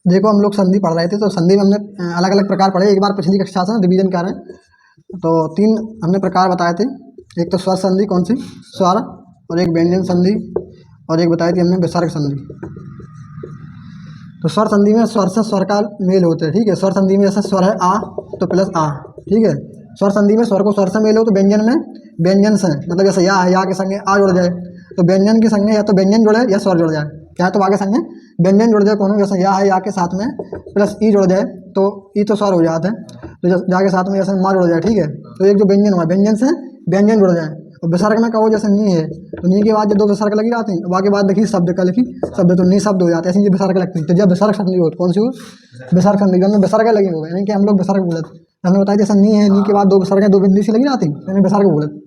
देखो हम लोग संधि पढ़ रहे थे, तो संधि में हमने अलग अलग प्रकार पढ़े। एक बार पिछली कक्षा से रिवीजन कर रहे हैं। तो 3 हमने प्रकार बताए थे। एक तो स्वर संधि, कौन सी, स्वर, और एक व्यंजन संधि, और एक बताई थी हमने विसर्ग संधि। तो स्वर संधि में स्वर से स्वर का मेल होता है, ठीक है। स्वर संधि में जैसे स्वर है आ, तो प्लस आ, ठीक है। स्वर संधि में स्वर को स्वर से मेल हो, तो व्यंजन में व्यंजन से, मतलब जैसे या है, या के संगे आ जुड़ जाए, तो व्यंजन के संगे या तो व्यंजन जुड़े या स्वर जुड़ जाए, क्या है तो आगे संगे व्यंजन जुड़ जाए कौन, जैसे या है, या के साथ में प्लस ई जुड़ जाए तो ई तो स्वर हो जाता है। तो या के साथ में जैसे माँ जुड़ जाए, ठीक है। तो एक जो व्यंजन हुआ, व्यंजन से व्यंजन जुड़ जाए। और विसर्ग में कहो जैसे नी है, तो नी के बाद जब 2 विसर्ग लगी जाती हैं, बाकी बाद देखिए शब्द का लिखी शब्द, तो नी शब्द हो जाते हैं, ऐसी विसर्ग लगती है। तो जब विसर्ग संधि हो, कौन सी हो, विसर्ग संधि, जब विसर्ग लगी हो, यानी कि हम लोग विसर्ग बोलते, हमने बताया जैसे नी है, नी के बाद 2 विसर्ग 2 बिंदी से लगी जाती है, यानी विसर्ग बोलते,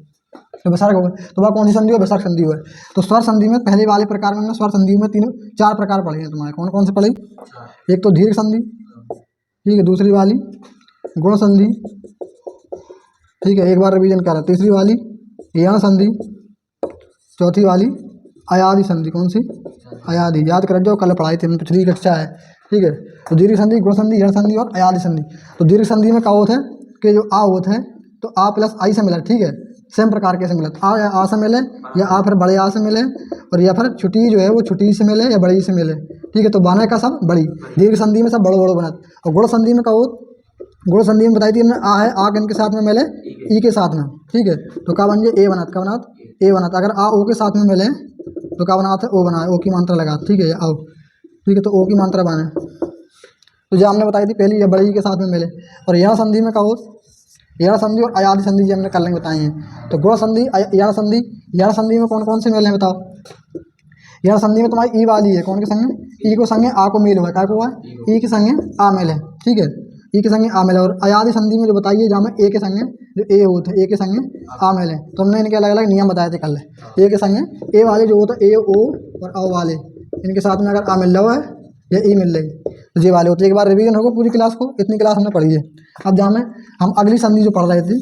तो विसर्ग हो गए। तो वह कौन सी संधि हो, विसर्ग संधि हो। तो स्वर संधि में पहले वाले प्रकार में स्वर संधि में 4 प्रकार पढ़े हैं तुम्हारे। कौन कौन से पढ़े, एक तो दीर्घ संधि, ठीक है, दूसरी वाली गुण संधि, ठीक है, एक बार रिवीजन करा। तीसरी वाली यण संधि, चौथी वाली अयादि संधि, कौन सी, अयादि, याद कर जाओ, कल पढ़ाई थी हमने, पिछली कक्षा है, ठीक है। तो दीर्घ संधि, गुण संधि, यण संधि और अयादि संधि। तो दीर्घ संधि में क्या होता है कि जो आ होता है, तो आ प्लस आई से मिला, ठीक है, सेम प्रकार के से मिला, आ से मिले, या आ फिर बड़े आ से मिले, और या फिर छुट्टी जो है वो छुट्टी से मिले या बड़ी से मिले, ठीक है। तो बने का सब बड़ी, दीर्घ संधि में सब बड़ो बड़ो बनत। और गुण संधि में क्या हो, गुण संधि में बताई थी हमने, आ है, आ किन के साथ में मिले, ई के साथ में, ठीक है। तो क्या बन जाए, ए बनत, क्या बनत, ए बनत। अगर आ ओ के साथ में मिले तो क्या बनाते है, ओ बना, ओ की मात्रा लगा, ठीक है, आओ, ठीक है, तो ओ की मात्रा बने। तो जो हमने बताई थी पहली, या बड़ी के साथ में मिले। और यह संधि में क्या हो, यण संधि और अयादि संधि जी हमने कल बताई हैं। तो गुण संधि, यण संधि, यण संधि में कौन कौन से मेल हैं बताओ। यण संधि में तुम्हारी ई वाली है, कौन के संगे, ई को संगे आ को मेल हुआ है, क्या को हुआ है, ई के संगे आ मेल है, ठीक है, ई के संगे आ मेल है। और अयादि संधि में जो बताइए, जहाँ में ए के संगे जो ए होते हैं, ए के संगे आ मेल है। तो हमने इनके अलग अलग नियम बताए थे कल। ए के संगे ए वाले जो होता है, ए ओ और औ वाले, इनके साथ में अगर आ मिल रहा है या ई मिल रही, तो ये वाले होते हैं। एक बार रिवीजन होगा पूरी क्लास को, इतनी क्लास हमने पढ़ी है। अब जहाँ में हम अगली संधि जो पढ़ रहे थे,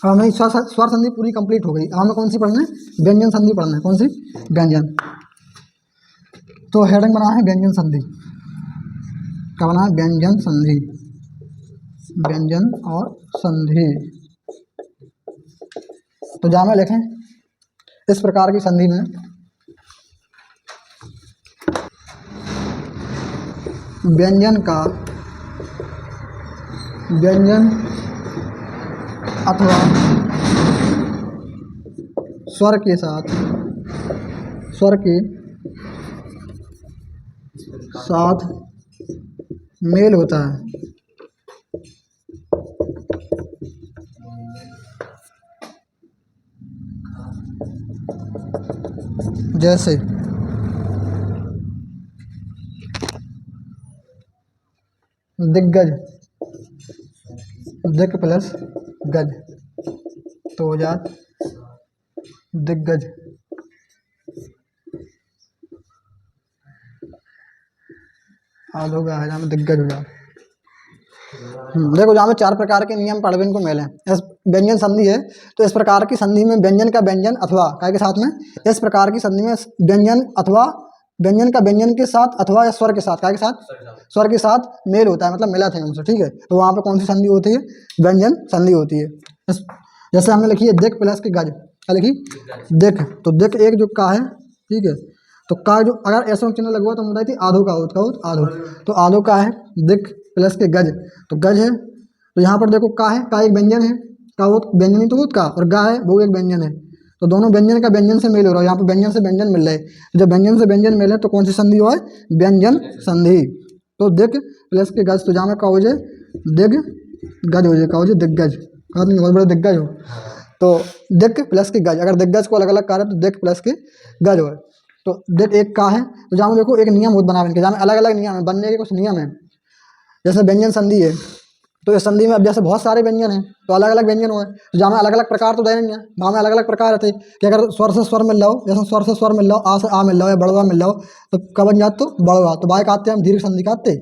हमें स्वर संधि पूरी कंप्लीट हो गई। हमें कौन सी पढ़ना है, व्यंजन संधि पढ़ना है, कौन सी, व्यंजन। तो हेडिंग बना है व्यंजन संधि, क्या बना है, व्यंजन संधि, व्यंजन और संधि। तो जहाँ में लिखें इस प्रकार की संधि में व्यंजन का, व्यंजन अथवा स्वर के साथ, स्वर के साथ मेल होता है, जैसे दिग्गज, दिक प्लस गज, तो हो जात दिग्गज। हाल होगा है, जहाँ में दिग्गज हो जाए। देखो जहाँ में 4 प्रकार के नियम पढ़वे इनको मेल हैं। व्यंजन संधि है, तो इस प्रकार की संधि में व्यंजन का व्यंजन अथवा काय के साथ में, इस प्रकार की संधि में व्यंजन अथवा व्यंजन का व्यंजन के साथ अथवा या स्वर के साथ, काय के साथ, स्वर के साथ मेल होता है, मतलब मिला थे उनसे, ठीक है। तो वहाँ पे कौन सी संधि होती है, व्यंजन संधि होती है। जैसे हमने लिखी है दिक प्लस के गज, क्या लिखी, दिक, तो दिक एक जो का है, ठीक है। तो का जो अगर ऐसा चिन्ह लगवा तो बताई थी आधो का होता है, आधो, तो आधो का है, दिक प्लस के गज, तो गज है। तो यहाँ पर देखो का है, का एक व्यंजन है, का वो व्यंजन ही तो का, और गा है वो एक व्यंजन है। तो दोनों व्यंजन का व्यंजन से मेल हो रहा है, यहाँ पर व्यंजन से व्यंजन मिल रहा है। जब व्यंजन से व्यंजन मिले तो कौन सी संधि हो है, व्यंजन संधि। तो दिक प्लस के गज, तो जहाँ में का हो जाए दिग गज हो जाए, का हो जाए दिग्गज, का बहुत बड़े दिग्गज हो। तो दिक प्लस के गज, अगर दिग्गज को अलग अलग करें तो दिक प्लस के गज हो। तो दिक एक का है, तो जहाँ में देखो एक नियम होता बना इनके, जहाँ में अलग अलग नियम है, बनने के कुछ नियम है। जैसे व्यंजन संधि है, तो इस संधि में अब जैसे बहुत सारे व्यंजन हैं, तो अलग अलग व्यंजन हुए, तो जहाँ में अलग अलग प्रकार तो दे नहीं है, वहाँ में अलग अलग प्रकार थे कि अगर स्वर से स्वर मिल रहा हो, जैसे स्वर से स्वर मिल रहा हो, आ से आ मिल रहा हो, या बड़वा मिल रहा हो, तो कब बन जाते, तो बड़वा। तो बाय कहते हैं हम दीर्घ संधि कहते,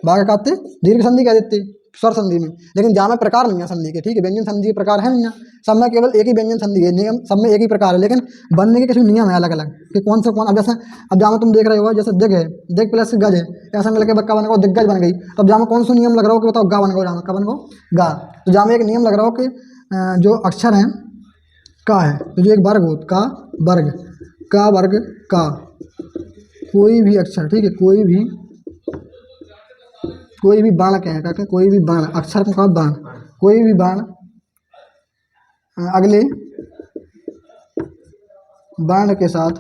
बाय कहते दीर्घ संधि कह देते, स्वर संधि में, लेकिन जहाँ में प्रकार नहीं है संधि के, ठीक है, व्यंजन संधि के प्रकार है नहीं है, सब में केवल एक ही व्यंजन संधि है, नियम सब में एक ही प्रकार है, लेकिन बनने के कुछ नियम है अलग अलग कि कौन से कौन। अब जैसे अब जहाँ में तुम देख रहे हो जैसे दिग है, दिग प्लस गज है, ऐसा मिलकर बक्का बन गया दिग्गज बन गई। तो अब जहाँ में कौन सा नियम लग रहा हो कि बताओ गा बन गो, जहाँ में का बन गो गा। तो जहाँ में एक नियम लग रहा हो कि जो अक्षर है का है, तो जो एक वर्ग हो का वर्ग, का वर्ग का, कोई भी अक्षर, ठीक है, कोई भी बाण क्या है क्या, कोई भी बाण, अक्षर को कहा बाण, कोई भी बाण अगले बाण के साथ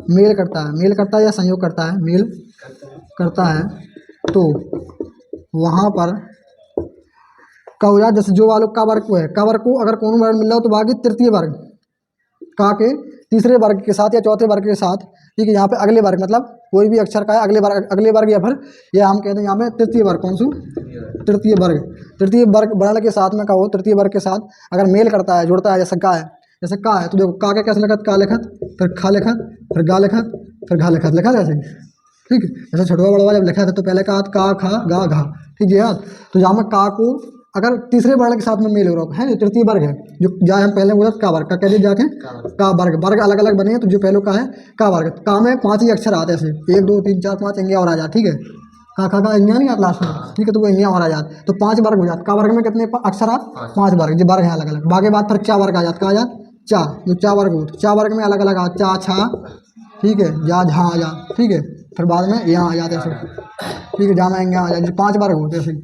मेल करता है या संयोग करता है, मेल करता है, तो वहाँ पर का हो जाए। जैसे जो वालों का वर्ग को है, का वर्ग को अगर कौन वर्ग मिल रहा हो तो बाकी तृतीय वर्ग का के तीसरे वर्ग के साथ या चौथे वर्ग के साथ, ठीक है, यहाँ पे अगले वर्ग मतलब कोई भी अक्षर का है अगले वर्ग या फिर ये हम कहते हैं यहाँ पे तृतीय वर्ग, कौन सा तृतीय वर्ग वर्ण के साथ में का हो, तृतीय वर्ग के साथ अगर मेल करता है, जुड़ता है, जैसे का है, जैसे का है तो देखो का के कैसे लिखत, का लिखत, फिर खा लिखत, फिर गा लिखत, फिर घा लिखत, लिखा जैसे, ठीक है, जैसे छोटवा बड़वा जब लिखा था तो पहले का का खा गा घा, ठीक है यार। तो जहाँ में का को अगर तीसरे वर्ण के साथ में मेल हो रहा है, जो तृतीय वर्ग है, जो जहाँ हम पहले बोला का वर्ग, का कह दीजिए जाके का वर्ग, वर्ग अलग अलग बने हैं, तो जो पहले का है का वर्ग, का में 5 ही अक्षर आते हैं, ऐसे 1 2 3 4 5 इंगिया और आ जाते, ठीक है, का इंगिया नहीं आता लास्ट में, ठीक है, तो वो इंगिया और आ जाते, तो 5 वर्ग हो जाते। का वर्ग में कितने अक्षर आते, 5 वर्ग, जो वर्ग है अलग अलग। बाकी बात फिर चा वर्ग आ जाता, का आ जाता चा, जो चा वर्ग हो, चा वर्ग में अलग अलग आ चा छा, ठीक है, जा झा आ जा, ठीक है, फिर बाद में यहाँ आ जाते हैं, ठीक है, जहाँ में इंगिया आ जाए, जो 5 वर्ग होते हैं,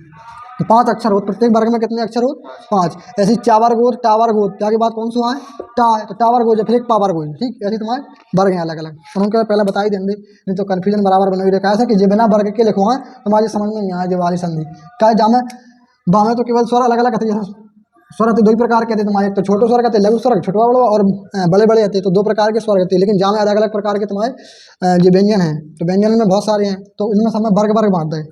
तो 5 अक्षर हो, प्रत्येक वर्ग में कितने अक्षर हो, 5। ऐसे चावर गोद टावर गोद, क्या की बात कौन सा है टा है, तो टावर गोद फिर एक पावर गोद, ठीक, ऐसे तुम्हारे वर्ग हैं अलग अलग, उनको पहले बता ही देंगे, नहीं तो कन्फ्यूजन बराबर बने हुए। कैसा कि जो बिना वर्ग के लिखो है तुम्हारी समझ में नहीं आए, जो वाली संधि क्या जामे बामे तो केवल स्वर अलग अलग आते, जैसे स्वर आते 2 ही प्रकार के थे तुम्हारे, तो छोटे स्वर कहते लघु स्वर, छोटा बड़ा, और बड़े बड़े आते, तो 2 प्रकार के स्वर होते हैं, लेकिन जामे अलग अलग प्रकार के तुम्हारे जो व्यंजन हैं, तो व्यंजन में बहुत सारे हैं, तो इनमें सब में वर्ग वर्ग बांटते हैं,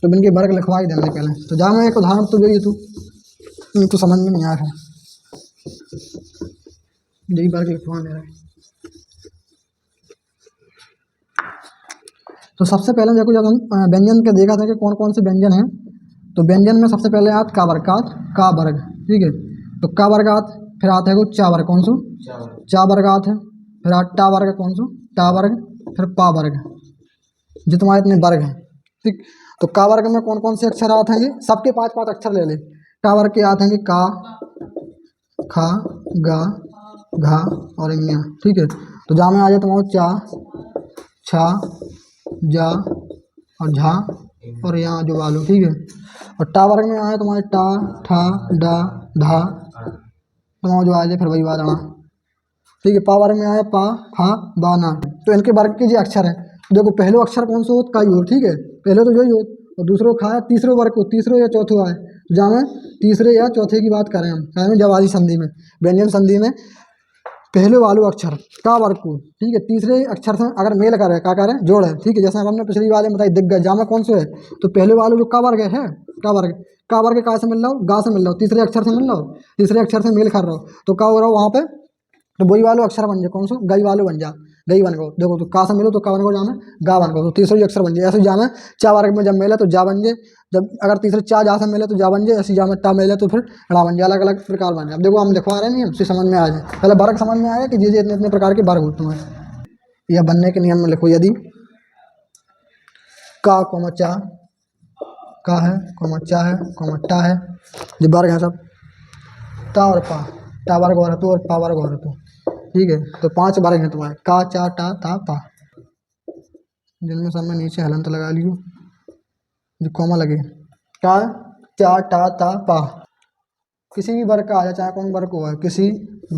तो इनके वर्ग लिखवा ही देने पहले। तो जहाँ में एक उदाहरण तो यही तो समझ में नहीं आया, यही वर्ग लिखवा दे रहा है। तो सबसे पहले देखो जब हम व्यंजन के देखा था कि कौन कौन से व्यंजन हैं, तो व्यंजन में सबसे पहले आता का वर्ग, का वर्ग, ठीक है, तो का वर्ग आता, फिर आता है वो चा वर्ग, कौन सा चा वर्ग आता है, फिर आता टा वर्ग, कौन सा टा वर्ग, फिर पा वर्ग, जो तुम्हारे इतने वर्ग हैं, ठीक। तो का वर्ग में कौन कौन से अक्षर आते हैं, सबके 5 अक्षर ले ले। का वर्ग के आते हैं का खा गा घा और इंगिया, ठीक है, तो जहाँ में आ जाए तुम्हारा चा छा जा और झा और यहाँ जो वालो, ठीक है, और टा वर्ग में आया तुम्हारे टा ठा डा धा, तुम्हारा जो आ जाए फिर वही बात आना, ठीक है। पा वर्ग में आया पा फा बा ना, तो इनके वर्ग के जो अक्षर है, देखो पहले अक्षर कौन सा हो का ही हो, ठीक है, पहले तो जो ही हो, और दूसरों खा तीसरे वर्ग को, तीसरे या चौथे आए, तो जहाँ में तीसरे या चौथे की बात करें हम जवाबी संधि में, व्यंजन संधि में पहले वाले अक्षर का वर्ग को, ठीक है, तीसरे अक्षर से अगर मेल करे क्या करे जोड़ है, ठीक है, जैसे हमने पिछली वाले में बताई दिग्गज, जहाँ में कौन से है, तो पहले वाले जो का वर्ग है का वर्ग का से मिल रहा हो, गा से मिल रहा हो, तीसरे अक्षर से मिल रहा हो, तीसरे अक्षर से मेल कर रहा हो, तो क्या हो रहा हो वहाँ पे, तो वही वाले अक्षर बन जाए, कौन सा गई वाले बन जा, गई बन गो, देखो तो का से मिलो तो का बन गो, जामे गा बन गो, तो तीसरे ही अक्षर बन जाए। ऐसे जामे चा वर्ग में जब मिले तो जा बन जाए, जब अगर तीसरे चा जा से मिले तो जा बन जाए, ऐसे जामे टा मिले तो फिर ड़ा बन जाए, अलग अलग प्रकार बन जाए। अब देखो हम लिखवा रहे नहीं, हमसे समझ में आ जाए, पहले वर्ग समझ में आया कि जी इतने इतने प्रकार के वर्ग होते हैं, यह बनने के नियम में लिखो, यदि का कोमा चा का है कोमा चा है कोमा टा है, जो वर्ग है सब टा और पा, टा वर्ग और तो और पा वर्ग और तो, ठीक है, तो 5 वर्ग हैं तुम्हारे का चा टा ता पा, जिनमें सब में नीचे हलंत लगा लियो जो कॉमा लगे, का चा टा ता पा, किसी भी वर्ग का आ जाए, चाहे कौन वर्ग हो, किसी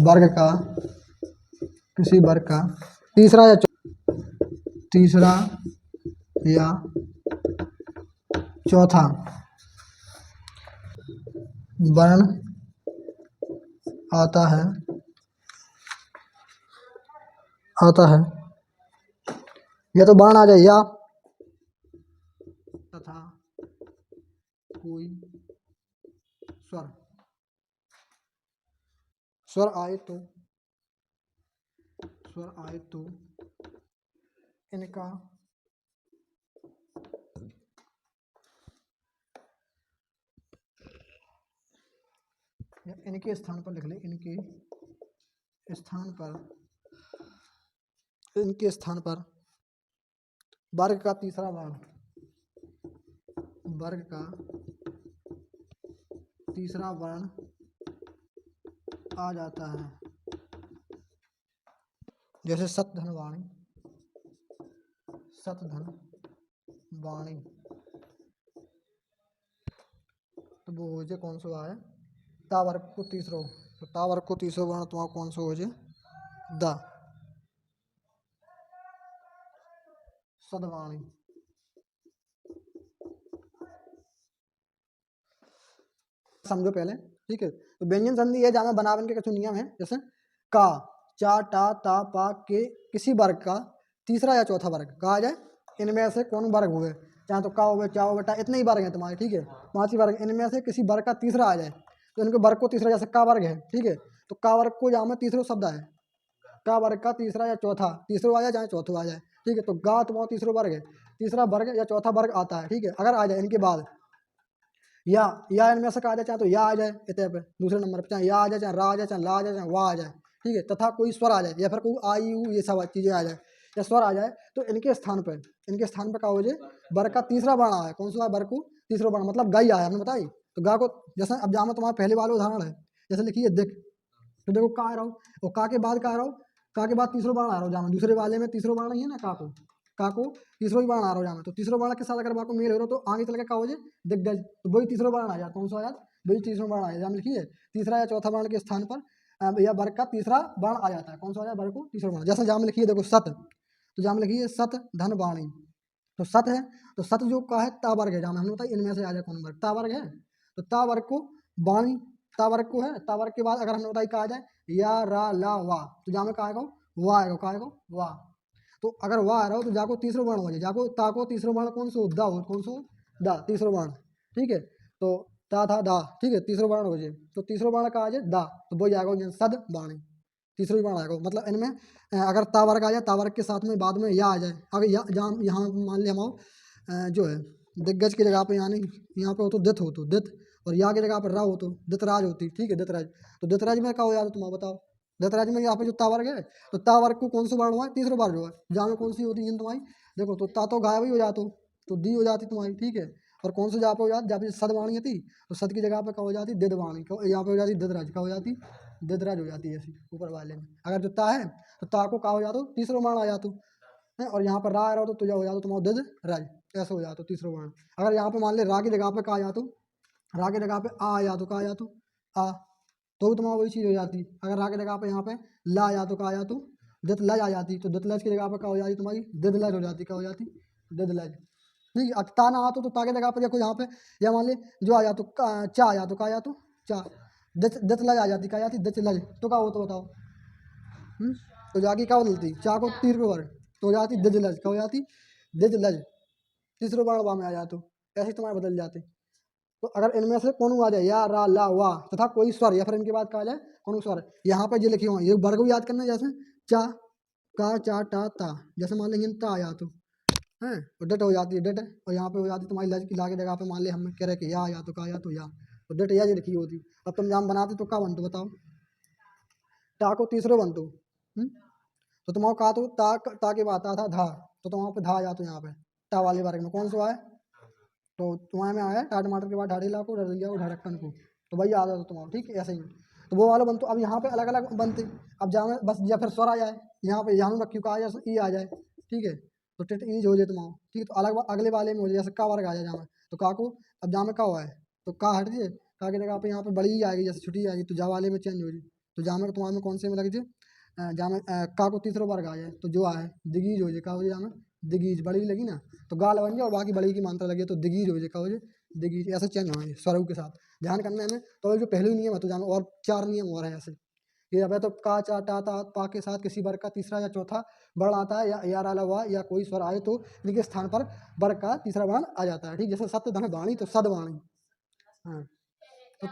वर्ग का तीसरा या चौथा वर्ण आता है या तो वर्ण आ जाए या तथा कोई स्वर आए तो इनका या इनके स्थान पर लिख ले, इनके स्थान पर, इनके स्थान पर वर्ग का तीसरा वर्ण, वर्ग का तीसरा वर्ण आ जाता है। जैसे सत धन वाणी, सत धन वाणी, तो वो हो जाए कौन सा है, ता वर्ग को तीसरो, तो ता वर्ग को तीसरो वर्ण तुम्हारा कौन सा हो जाए, द, सदवाणी। समझो पहले, ठीक है। तो व्यंजन संधि है जहाँ बनावन के कुछ नियम है, जैसे का, चा, टा, ता, पा के किसी वर्ग का तीसरा या चौथा वर्ग कहा जाए, इनमें से कौन वर्ग हुए, चाहे तो का हो, चा हो, बेटा, इतने ही वर्ग हैं तुम्हारे, ठीक है, 5 ही वर्ग, इनमें से किसी वर्ग का तीसरा आ जाए तो इनके वर्ग को तीसरा, जैसे का वर्ग है, ठीक है, तो का वर्ग को जहाँ में तीसरा शब्द है, का वर्ग का तीसरा या चौथा, तीसरा आ जाए चाहे चौथा आ जाए, ठीक है, तो गा तुम्हारा तीसरा वर्ग है, तीसरा वर्ग या चौथा वर्ग आता है, ठीक है, अगर आ जाए इनके बाद या इनमें से कहा आ जाए, चाहे तो या आ जाए इतने पे दूसरे नंबर पे, चाहे या आ जाए, चाहे रा आ जाए, चाहे ला आ जाए, चाहे वाह आ जाए, ठीक है, तथा कोई स्वर आ जाए या फिर कोई आई यू ये सब चीज़ें आ जाए या स्वर आ जाए, तो इनके स्थान पर क्या हो जाए, वर्ग का तीसरा वर्ण आया, कौन सा वर्ग को तीसरा वर्ण, मतलब गाय आया, हमने बताई, तो गा को जैसे अब जहाँ में तुम्हारा पहले वाला उदाहरण है, जैसे लिखिए दिख, तो देखो का आ रहा हूँ, और का के बाद का आ रहा हूँ, का के बाद तीसरा वर्ण आ रहा हूँ, जहाँ दूसरे वाले में तीसरा वर्ण नहीं है ना, का को तीसरा ही वर्ण आ रहा हो, जहाँ तो तीसरा वर्ण के साथ अगर बाको मेल हो रहा हो तो आगे चल के का हो जाए, दिग्गज, तो वही तीसरा वर्ण आ जाए, कौन सा आ जाए, वही तीसरा वर्ण आ जाए, जहाँ लिखिए तीसरा या चौथा वर्ण के स्थान पर या वर्ग का तीसरा वर्ण आ जाता है, कौन सा आ जाए, वर्ग को तीसरा वर्ण, जैसे जहाँ लिखिए देखो सत, तो जहाँ लिखिए सत धन वाणी, तो सत है, तो सत जो का है ता वर्ग है, जहाँ हमने बताया इनमें से आ जाए कौन वर्ग, ता वर्ग है, तो ता वर्ग को वाणी, ता वर्ग को है, ता वर्ग के बाद अगर हमने बताया कहा जाए या रा ला वा, तो जहाँ में कहा आएगा वाह आएगा, कहा आएगा वाह, तो अगर वाह आ रहा हो तो जाको तीसरा वर्ण हो जाए, जाको ता को तीसरा वर्ण कौन सा दा हो, कौन सा दा तीसरा वर्ण, ठीक है, तो ता था दा, ठीक है, तीसरा वर्ण हो जाए, तो तीसरा वर्ण कहा जाए दा, तो वही आएगा सद वाणी, तीसरा वर्ण आएगा, मतलब इनमें अगर ता वर्ग आ जाए, ता वर्ग के साथ में बाद में या आ जाए, अगर जहाँ यहाँ मान लिया हम जो है दिग्गज की जगह पे, यानी यहाँ पे हो तो दित हो, तो दित, और या की जगह पर रा हो तो दितराज होती, ठीक है, दितराज, तो दितराज में क्या हो जाता तुम बताओ, दतराज में यहाँ पे जो ता वर्ग है, तो ता वर्ग को कौन सा वर्ण हुआ है, तीसरा वर्ग हुआ है, जहाँ में कौन सी होती है तुम्हारी, देखो तो ता तो गायब ही हो जाता, तो दी हो जाती तुम्हारी, ठीक है, और कौन सा जहाँ पे हो जाती, जहाँ पे सदवाणी थी, तो सद की जगह पे क्या हो जाती, दिदवाणी, यहाँ पे हो जाती दिदराज, क्या हो जाती, दिदराज हो जाती है ऐसी ऊपर वाले में, अगर जो ता है तो ता को क्या हो जाता, तीसरा वर्ण आ जाता है, और यहाँ पर रा आ रहा हो तो हो जाता तुम्हारा दिदराज, ऐसा हो जाता तीसरा वर्ण, अगर यहाँ पे मान ले रा की जगह पे कहा जाता, रा की जगह पे आ जाता, कहा जाता आ, तो तुम्हारा वही चीज़ हो जाती, अगर रा की जगह पे यहाँ पे ला या तो कहा या तो दितलज आ जाती, तो दितलज की जगह पे क्या हो जाती तुम्हारी, दिदलज हो जाती, क्या हो जाती, दिदलज, नहीं अब ता ना आतो तो ता की जगह पे देखो यहाँ पे, या मान ले जो आ जातो चा आ जातो, का या तो चा, दितलज आ जाती, का जाती दितलज, तो क्या हो तो बताओ, तो जाके क्या बदलती, चा को तीर को वर्ग, तो हो जाती दिदलज, क्या हो जाती, दिदलज, तीसरे वर्ण वा में आ जातो, ऐसे तुम्हारे बदल जाते, तो अगर इनमें से कौन आ जाए, या रा ला वा तथा कोई स्वर, या फिर इनके बाद कहा जाए कौन स्वर, यहाँ पे जो लिखे हुए ये वर्ग भी याद करना, जैसे चा, का, चा, टा, ता, जैसे मान लेंगे ता आया तो है, और डट हो जाती है डट, और यहाँ पे हो जाती तुम्हारी लज की ला की जगह पे मान ले हम कह रहे कि या तो का या तो या, तो डट या जो लिखी होती, अब तुम जाम बनाते तो क्या बनते बताओ, टा को तीसरे बनते, तो तुम्हारा कहा तो ता के बाद आता था धा, तो तुम वहाँ पे धा आ जाते यहाँ पे, टा वाले वर्ग में कौन सा है, तो तुम्हारे में आया टमाटर के बाद ढाड़ी ला को डरिया को ढड़कन को, तो वही आ जाता तुम्हारा, ठीक है, ऐसे ही, तो वो वाला बनते, अब यहाँ पे अलग अलग बनते, अब जहाँ बस या फिर स्वर आ जाए, यहाँ पे यहाँ रखी का आ जाए ई आ जाए, ठीक है, तो टिट ईज हो जाए तुम्हारा, ठीक है, तो अलग अगले वाले में हो जाए, जैसे का वर्ग आ जाए जहाँ, तो का को अब जहाँ में का हुआ है, तो का हट जाए, का की जगह पे यहाँ पे बड़ी ही आएगी, जैसे छुट्टी आएगी, तो जा वाले में चेंज हो जाए, तो जहाँ में तुम्हारे में कौन से में लग जाए, जहाँ में का को तीसरा वर्ग आ जाए, तो जो आए दिगीज हो जाए, का हो जाए जहाँ में दिगीज, बड़ी लगी ना तो गाल बन जाए, और बाकी बड़ी की मात्रा लगी तो दिगीज हो जाए, का हो जाए दिगीज, ऐसे चेंज होंगे स्वरों के साथ, ध्यान करना है हमें, तो जो पहले नियम है तो जानो, और 4 नियम और हैं ऐसे, ये अब है तो का चा टा ता पा के साथ किसी वर्ग का तीसरा या चौथा वर्ण आता है, या रा ला वा या कोई स्वर आए तो इनके स्थान पर वर्ग का तीसरा वर्ण आ जाता है, ठीक, जैसे सत्य धन वाणी तो सदवाणी, हाँ, तो,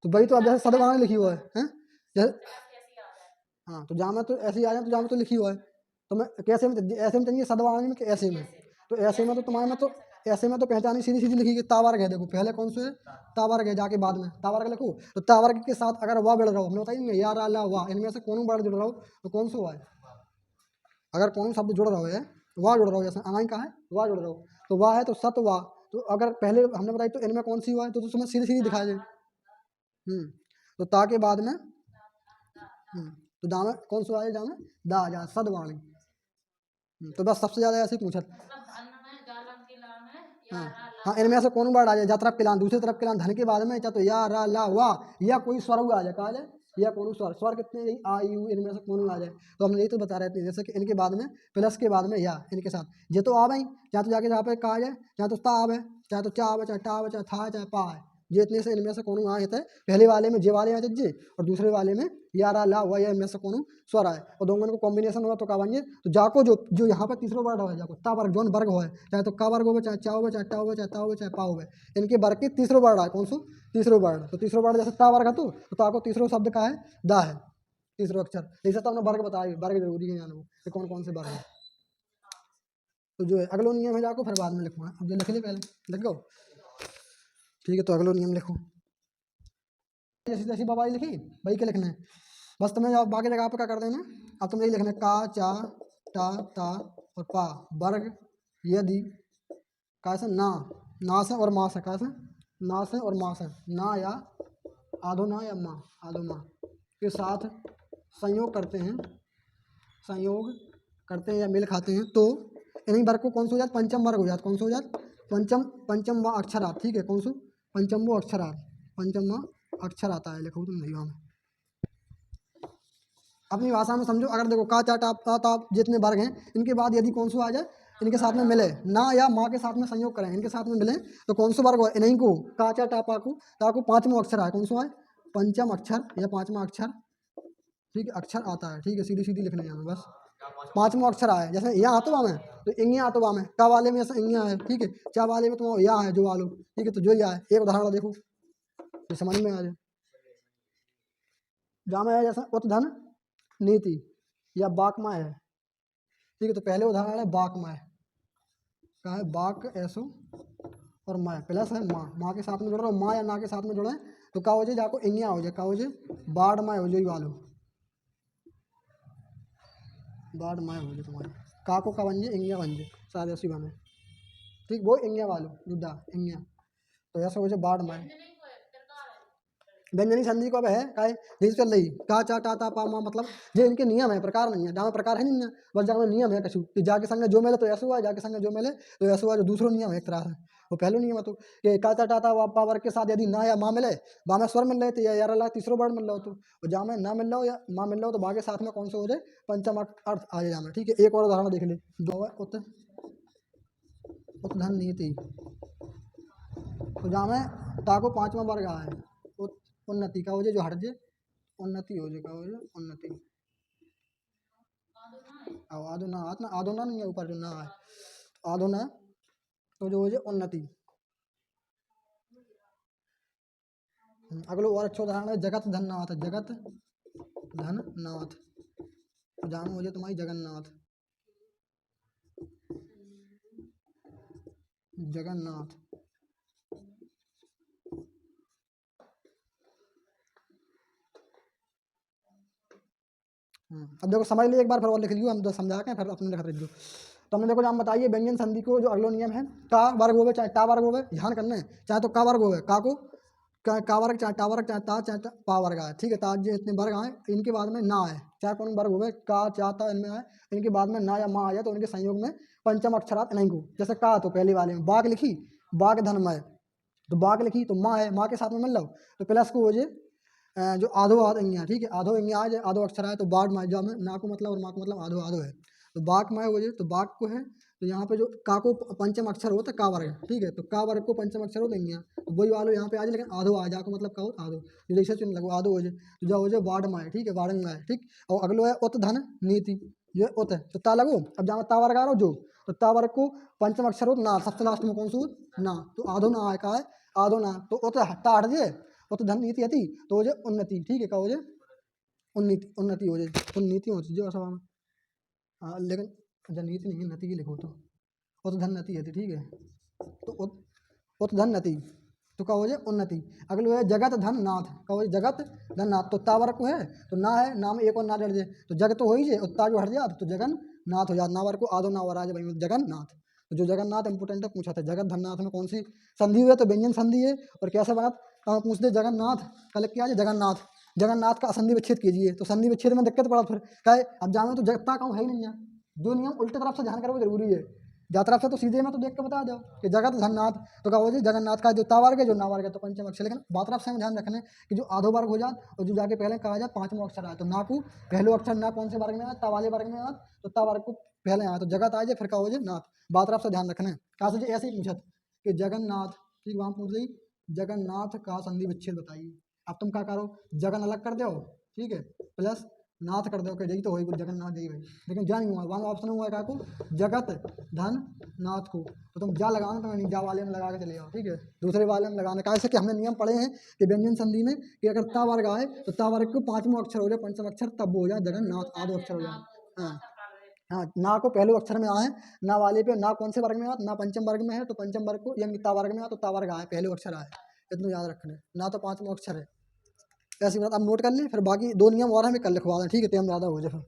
तो वही तो अब जैसे सदवाणी लिखी हुआ है, जैसे हाँ, तो जहाँ में तो ऐसे ही आ जाए, तो जहाँ में तो लिखी हुआ है, तो मैं कैसे में ऐसे में चाहिए सदवाणी में कि ऐसे में, तो ऐसे में तो तुम्हारे में तो ऐसे में तो पहचानी सीधी सीधी लिखी कि तावर्ग है। देखो पहले कौन सा है, तावर्ग है, जाके बाद में तावर्ग लिखो। तो तावर्ग के साथ अगर वाह बढ़ रहा हो, हमने बताइए या रा ला वाह, इनमें से कौन वर्ड जुड़ रहा हो तो कौन सा हुआ है। अगर कौन शब्द जुड़ रहा है, वाह जुड़ रहा हो, जैसे आय का है वाह जुड़ रहा हो तो वाह है तो सत वाह। तो अगर पहले हमने बताई तो इनमें कौन सी हुआ है तो उसमें सीधी सीधी दिखाया जाए। तो ता के बाद में तो दा में कौन सा आया, जा में दा आ जा सदवाणी। तो बस सबसे ज्यादा ऐसे पूछा। हाँ हाँ, इनमें से कौन वर्ड आ जाए, जा तरफ पिलान, दूसरी तरफ पिलान, धन के बाद में चाहे तो या रा ला वाह या कोई स्वर हुआ आ जाए, कहा आ जाए या कौन स्वर, स्वर कितने यही आ यू, इनमें से कौन आ जाए। तो हमने यही तो बता रहे थे, जैसे कि इनके बाद में प्लस के बाद में या, इनके साथ ये तो आ भाई, चाहे तो जाके जहाँ पे कहा जाए, चाहे तो ता आवे, चाहे तो चा आवे, चाहे टा आवे, चाहे था है, चाहे पा है, ये इतने से इनमें से कौन आ जाता है। पहले वाले में जे वाले आ जाए और दूसरे वाले में या रा ला हुआ या इनमें से कौन स्वर आए और दोनों को कॉम्बिनेशन हुआ तो का बन जाए। तो जाको जो जो यहाँ पर तीसरा वर्ड हो जाको ता वर्ग, जोन वर्ग हो, चाहे तो का वर्ग हो, चाहे चा हो, चाहे टा हो, चाहे ता हो, चाहे पा हो, इनके वर्ग के तीसरा वर्ड आए, कौन सा तीसरा वर्ड। तो तीसरा वर्ड जैसे ता वर्ग है तो ता को तीसरा शब्द का है दा है, तीसरा अक्षर। जैसे तो हमने वर्ग बताया, वर्ग जरूरी है जानना कि कौन कौन से वर्ग है। तो जो है अगला नियम है जाको फिर बाद में लिखूंगा, अब जो लिख ले पहले लिख गो, ठीक है। तो अगला नियम लिखो, जैसी जैसी बाबाई लिखी वही के लिखना है, बस तुम्हें अब बाकी जगह पे क्या कर देना। अब तुम्हें यही लिखना है का चा टा ता और पा वर्ग यदि का से ना, ना से और माँ से, का से ना से और माँ से, ना या आधो ना या माँ आधो माँ के साथ संयोग करते हैं, संयोग करते हैं या मेल खाते हैं तो इन्हीं वर्ग को कौन सा हो जाता, पंचम वर्ग हो जाता। कौन सा हो जाता, पंचम, पंचम व अक्षरार्थ, ठीक है। कौन सा पंचम व अक्षरार्थ, पंचम व अक्षर आता है, लिखो तुम नहीं में अपनी भाषा में समझो। अगर देखो का चा टा ता ता जितने वर्ग हैं इनके बाद यदि कौन सा आ जाए, इनके साथ में मिले, ना या माँ के साथ में संयोग करें, इनके साथ में मिले तो कौन सा वर्ग हो, इन्हीं को का चा टा पा को ता को पांचवा अक्षर आए, कौन सा है पंचम अक्षर या पांचवा अक्षर, ठीक है, अक्षर आता है, ठीक है। सीधी सीधी लिखने जाना बस, पांचवा अक्षर आए। जैसे यहाँ आतो में तो इंगिया आतो में, का वाले में जैसे इंगिया है, ठीक है, चा वाले में तो या है जो वालो, ठीक है। तो जो या है एक उदाहरण देखो ये समझ में आ जाए। जामा है जैसा उत्धन नीति या बाकमा है, ठीक है। तो पहले उदाहरण है बाकमा है, कहा है बाक ऐसो और माँ प्लस है माँ, माँ के साथ में जुड़ रहा हो, माँ या ना के साथ में जुड़े तो का हो जाए, जाको इंगिया हो जाए, का हो जाए बाढ़ माए हो जाए वालो, बाढ़ माए हो जाए तुम्हारे, का को का बन जाए इंगिया बन जाए, सादे सी बने, ठीक। वो इंगिया वालो जुद्दा इंगिया, तो ऐसा हो जाए बाढ़ माए। व्यंजनी संधि को अब है का यही चल रही का चा टा ता पा मा, मतलब ये इनके नियम है, प्रकार नहीं है, जहाँ प्रकार है नहीं है, बस जहाँ नियम है कछु कि जाके संग जो मिले तो ऐसा हुआ, जाके संग जो मिले तो ऐसा हुआ, जो दूसरा नियम है एक तरह से। वो पहले नियम है तो कि का चा टा ता पा वर्ग के साथ यदि ना या माँ मिले, बा में स्वर मिल रहे थे या यार ला तीसरा वर्ड मिल रहा हो, तो जहाँ में ना मिल रहा हो या माँ मिल रहा हो तो बा के साथ में कौन सा हो जाए पंचम अर्थ आ जाए जाए, ठीक है। एक और उदाहरण देख ले, दो उत्धन नीति, तो जहाँ में ता को पांचवा वर्ग आया है उन्नति का हो जाए, जो हट जाए उन्नति हो जाए, का हो जाए उन्नति। अब आधो ना आत ना, आधो ना नहीं है ऊपर जो ना है, आधो ना तो जो हो जाए उन्नति। अगलो और अच्छा उदाहरण है जगत धननाथ, जगत धननाथ, जहाँ हो जाए तुम्हारी जगन्नाथ, जगन्नाथ। अब देखो समझ लियो एक बार फिर और लिख लियो, हम समझा के फिर अपने लिख लियो। तो हमने देखो हम बताइए व्यंजन संधि को जो अगला नियम है, का वर्ग होवे चाहे टा वर्ग होवे, ध्यान करना है, चाहे तो का वर्ग होवे, का को का वर्ग, चाहे टा वर्ग, चाहे ता, चाहे पा वर्ग आए, ठीक है। ता जो इतने वर्ग आए इनके बाद में ना आए, चाहे कौन वर्ग होवे का चा ता इनमें आए, इनके बाद में ना या माँ आ जाए तो इनके संयोग में पंचम अक्षरात नहीं को, जैसे का तो पहले वाले में बाघ लिखी, बाघ धनमय, तो बाघ लिखी तो माँ है, माँ के साथ में मिल लो तो प्लस को हो जाए जो आधो आध इंगिया, ठीक है, आधो इंगिया आ जाए, आधो अक्षर आए तो बाढ़ माए, जो ना को मतलब और माँ को मतलब आधो आधो है, तो बाघ माए हो जाए तो बाघ को है। तो यहाँ पे जो का को पंचम अक्षर होता है का वर्ग, ठीक है, तो का वर्ग को पंचम अक्षर हो देंगे, तो वही वालो यहाँ पे आ जाए, लेकिन आधो आ जा को मतलब का हो आधो, जो जैसे चुन लगो आधो हो जाए, तो जो हो जाए वार्ड माए, ठीक है, वार्ड माए, ठीक। और अगलो है उत धन नीति, ये उत है तो ता लगो, अब जहाँ ता वर्ग आ रहा हो जो, तो ता वर्ग को पंचम अक्षर हो ना, सबसे लास्ट में कौन सा ना, तो आधो ना आए का है आधो ना, तो उत ता हट जाए, उत धन नीति हती तो हो जाए उन्नति, ठीक है, का हो जाए उन्नति, उन्नति हो जाए, उन्नति हो जाए जो, हाँ लेकिन जब नीति नहीं है नति की लिखो तो, और तो धन नति है, ठीक है। तो उद्धन्नति, तो क्या हो जाए उन्नति। अगलो है जगत धन नाथ, क्या हो जाए जगत धन नाथ, तो ता वर्ग को है तो ना है, ना में एक और ना जड़ जाए तो जग तो हो ही जाए, उत्ता जो हट जाए तो जगन नाथ हो जाए, ना वर्ग को आधो ना और आ जाए भाई जगन्नाथ। तो जो जगन्नाथ इंपोर्टेंट है पूछा था, जगत धननाथ में कौन सी संधि हुई है, तो व्यंजन संधि है। और कैसे बना, कहाँ पूछ दे जगन्नाथ, कल क्या है जगन्नाथ, जगन्नाथ का संधि विच्छेद कीजिए, तो संधि विच्छेद में दिक्कत पड़ा फिर क्या है, अब जानो तो जगता कहूँ है ही नहीं है, जो नियम उल्टे तरफ से ध्यान करो जरूरी है, जा तरफ से तो सीधे में तो देख के बता दो कि जगत धननाथ, तो क्या हो जाए जगन्नाथ का जो ता वर्ग है जो ना वर्ग है तो पंचम अक्षर, लेकिन बात तरफ से ध्यान रखना कि जो आधो वर्ग हो जाए और जो जाके पहले कहा जाए पांचवा अक्षर आए, तो ना को पहलो अक्षर ना कौन से वर्ग में आए, ता वाले वर्ग में आए, तो ता वर्ग को पहले आए तो जगत आ जाए, फिर क्या हो जाए नाथ। बात तरफ से ध्यान रखना है, कहा से ऐसे ही पूछत कि जगन्नाथ, ठीक वहाँ पूछ रही जगन्नाथ का संधि विच्छेद बताइए। अब तुम क्या करो, जगन अलग कर दो, ठीक है, प्लस नाथ कर दो, यही तो होगी कुछ जगन्नाथ यही भाई, लेकिन जा नहीं हुआ वहाँ ऑप्शन हुआ है क्या को जगत धन नाथ को, तो तुम जा लगाना, तो मैं जा वाले में लगा के चले जाओ, ठीक है, दूसरे वाले में लगाना का, ऐसे कि हमने नियम पढ़े हैं कि व्यंजन संधि में कि अगर ता वर्ग आए तो ता वर्ग को पांचवा अक्षर हो जाए, पंचम अक्षर तब वो हो जाए जगन्नाथ, आधो अक्षर हो जाए। हाँ हाँ, ना को पहले अक्षर में आए, ना वाले पे ना कौन से वर्ग में आए, ना पंचम वर्ग में है तो पंचम वर्ग को, यानी ता वर्ग में आए तो ता वर्ग आए, पहले अक्षर आए, इतना याद रखना है, ना तो पांचवा अक्षर है। ऐसी बात आप नोट कर लें, फिर बाकी दो नियम और हमें कल लिखवा दें, ठीक है, तो हम ज़्यादा हो जाए फिर।